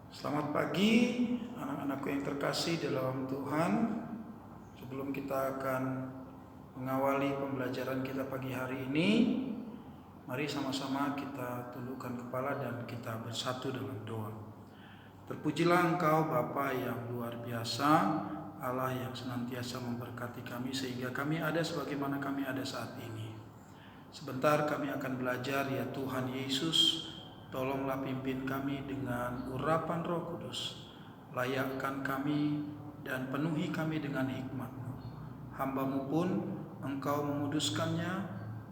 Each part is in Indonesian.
Selamat pagi anak-anakku yang terkasih dalam Tuhan. Sebelum kita akan mengawali pembelajaran kita pagi hari ini, mari sama-sama kita tundukkan kepala dan kita bersatu dalam doa. Terpujilah Engkau Bapa yang luar biasa, Allah yang senantiasa memberkati kami sehingga kami ada sebagaimana kami ada saat ini. Sebentar kami akan belajar, ya Tuhan Yesus, tolonglah pimpin kami dengan urapan Roh Kudus. Layakkan kami dan penuhi kami dengan hikmat-Mu. Hamba-Mu pun Engkau menguduskannya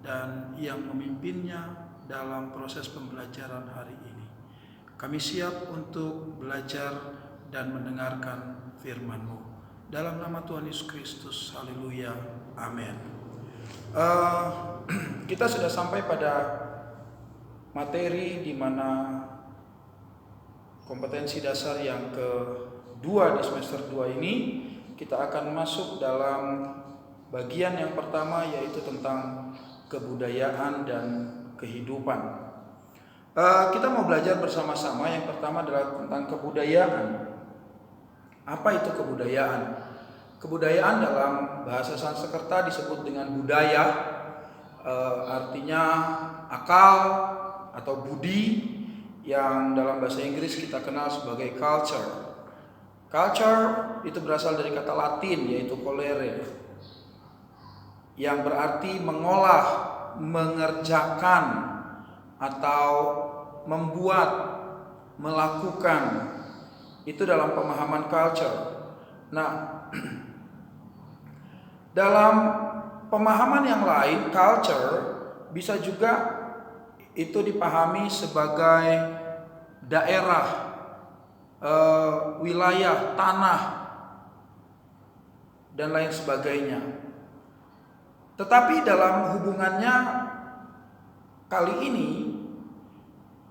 dan yang memimpinnya dalam proses pembelajaran hari ini. Kami siap untuk belajar dan mendengarkan firman-Mu. Dalam nama Tuhan Yesus Kristus, haleluya, amin. Kita sudah sampai pada materi di mana kompetensi dasar yang kedua di semester 2 ini. Kita akan masuk dalam bagian yang pertama, yaitu tentang kebudayaan dan kehidupan. Kita mau belajar bersama-sama. Yang pertama adalah tentang kebudayaan. Apa itu kebudayaan? Kebudayaan dalam bahasa Sanskerta disebut dengan budaya, artinya akal atau budi, yang dalam bahasa Inggris kita kenal sebagai culture. Culture itu berasal dari kata Latin, yaitu colere, yang berarti mengolah, mengerjakan, atau membuat, melakukan. Itu dalam pemahaman culture. Nah, dalam pemahaman yang lain, culture bisa juga itu dipahami sebagai daerah, wilayah, tanah, dan lain sebagainya. Tetapi dalam hubungannya kali ini,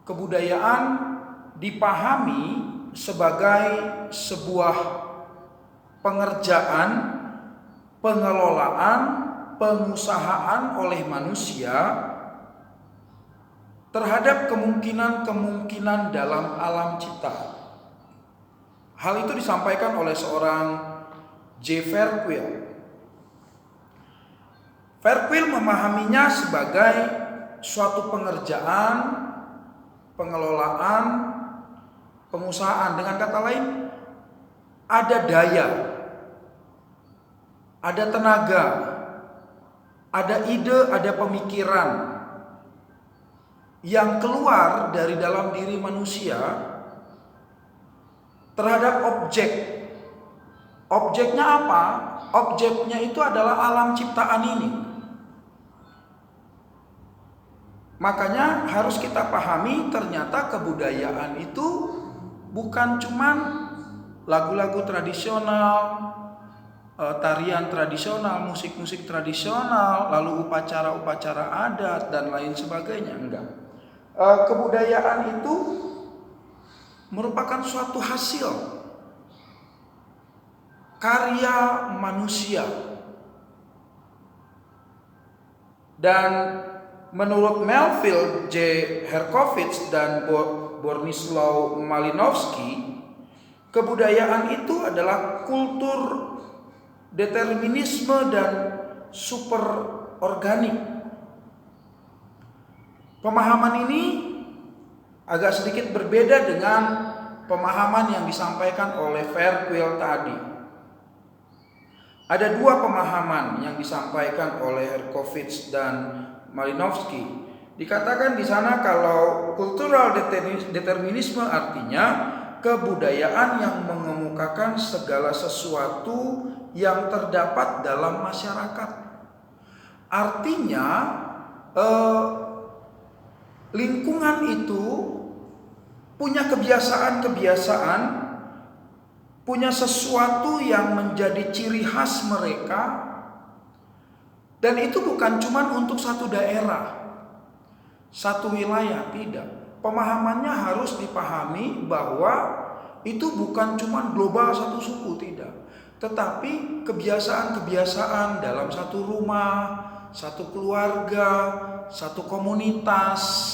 kebudayaan dipahami sebagai sebuah pengerjaan, pengelolaan, pengusahaan oleh manusia terhadap kemungkinan-kemungkinan dalam alam cipta. Hal itu disampaikan oleh seorang J. Verquil. Verquil memahaminya sebagai suatu pengerjaan, pengelolaan, pengusahaan. Dengan kata lain, ada daya, ada tenaga, ada ide, ada pemikiran yang keluar dari dalam diri manusia terhadap objek. Objeknya apa? Objeknya itu adalah alam ciptaan ini. Makanya harus kita pahami, ternyata kebudayaan itu bukan cuman lagu-lagu tradisional, tarian tradisional, musik-musik tradisional, lalu upacara-upacara adat dan lain sebagainya. Enggak. Kebudayaan itu merupakan suatu hasil karya manusia. Dan menurut Melville J. Herkovitz dan Bronislaw Malinowski, kebudayaan itu adalah kultur determinisme dan superorganik. Pemahaman ini agak sedikit berbeda dengan pemahaman yang disampaikan oleh Verquil tadi. Ada dua pemahaman yang disampaikan oleh Herkovitz dan Malinowski. Dikatakan di sana kalau cultural determinisme artinya kebudayaan yang mengemukakan segala sesuatu yang terdapat dalam masyarakat. Artinya lingkungan itu punya kebiasaan-kebiasaan, punya sesuatu yang menjadi ciri khas mereka, dan itu bukan cuma untuk satu daerah, satu wilayah, tidak. Pemahamannya harus dipahami bahwa itu bukan cuma global satu suku, tidak. Tetapi kebiasaan-kebiasaan dalam satu rumah, satu keluarga, satu komunitas,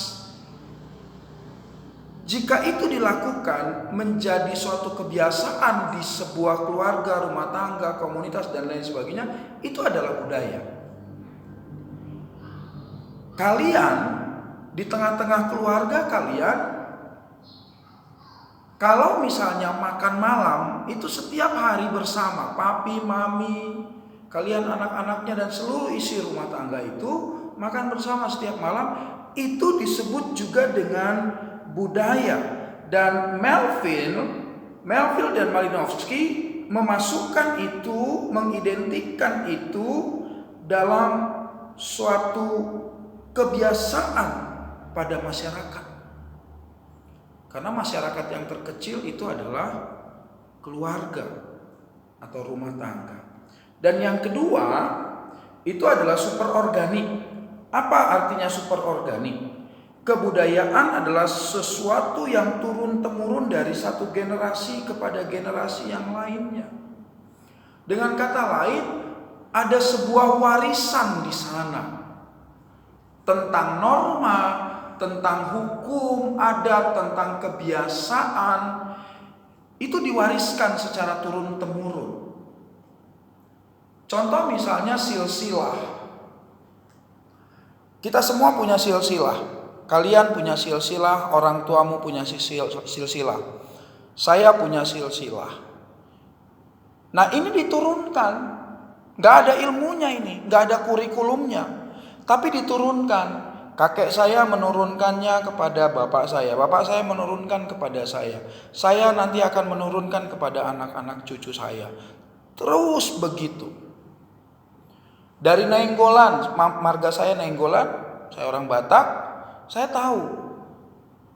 Jika itu dilakukan menjadi suatu kebiasaan di sebuah keluarga, rumah tangga, komunitas dan lain sebagainya, itu adalah budaya. Kalian di tengah-tengah keluarga kalian, kalau misalnya makan malam itu setiap hari bersama papi, mami, kalian anak-anaknya dan seluruh isi rumah tangga itu makan bersama setiap malam, itu disebut juga dengan budaya. Dan Melville dan Malinowski memasukkan itu, mengidentikan itu dalam suatu kebiasaan pada masyarakat. Karena masyarakat yang terkecil itu adalah keluarga atau rumah tangga. Dan yang kedua itu adalah superorganik. Apa artinya superorganik? Kebudayaan adalah sesuatu yang turun-temurun dari satu generasi kepada generasi yang lainnya. Dengan kata lain, ada sebuah warisan di sana tentang norma, tentang hukum, adat, tentang kebiasaan. Itu diwariskan secara turun-temurun. Contoh misalnya silsilah. Kita semua punya silsilah. Kalian punya silsilah, orang tuamu punya silsilah. Saya punya silsilah. Nah, ini diturunkan. Gak ada ilmunya ini, gak ada kurikulumnya. Tapi diturunkan. Kakek saya menurunkannya kepada bapak saya menurunkan kepada saya. Saya nanti akan menurunkan kepada anak-anak cucu saya. Terus begitu. Dari Nainggolan, marga saya Nainggolan, saya orang Batak. Saya tahu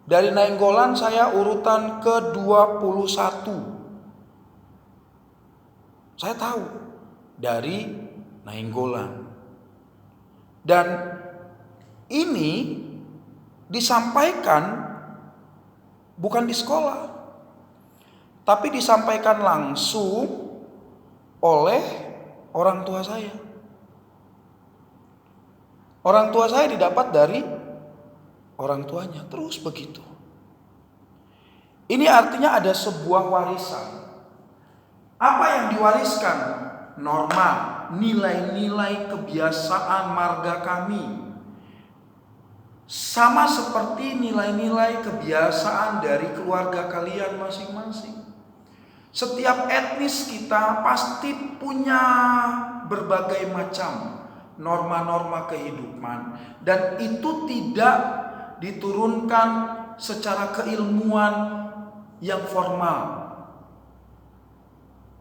dari Nainggolan saya urutan ke-21. Saya tahu dari Nainggolan. Dan ini disampaikan bukan di sekolah, tapi disampaikan langsung oleh orang tua saya. Orang tua saya didapat dari orang tuanya, terus begitu. Ini artinya ada sebuah warisan. Apa yang diwariskan? Norma, nilai-nilai kebiasaan marga kami. Sama seperti nilai-nilai kebiasaan dari keluarga kalian masing-masing. Setiap etnis kita pasti punya berbagai macam norma-norma kehidupan, dan itu tidak diturunkan secara keilmuan yang formal,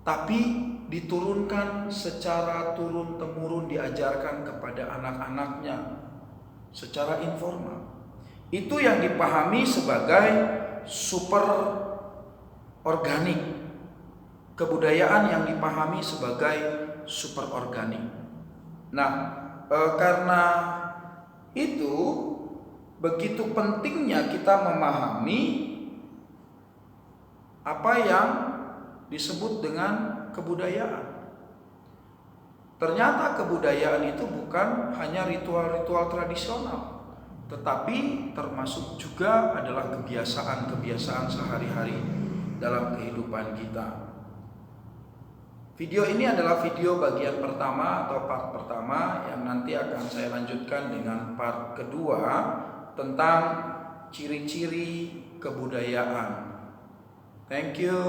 tapi diturunkan secara turun-temurun, diajarkan kepada anak-anaknya secara informal. Itu yang dipahami sebagai super organik. Kebudayaan yang dipahami sebagai super organik. Nah, karena itu begitu pentingnya kita memahami apa yang disebut dengan kebudayaan. Ternyata kebudayaan itu bukan hanya ritual-ritual tradisional, tetapi termasuk juga adalah kebiasaan-kebiasaan sehari-hari dalam kehidupan kita. Video ini adalah video bagian pertama atau part pertama, yang nanti akan saya lanjutkan dengan part kedua tentang ciri-ciri kebudayaan. Thank you.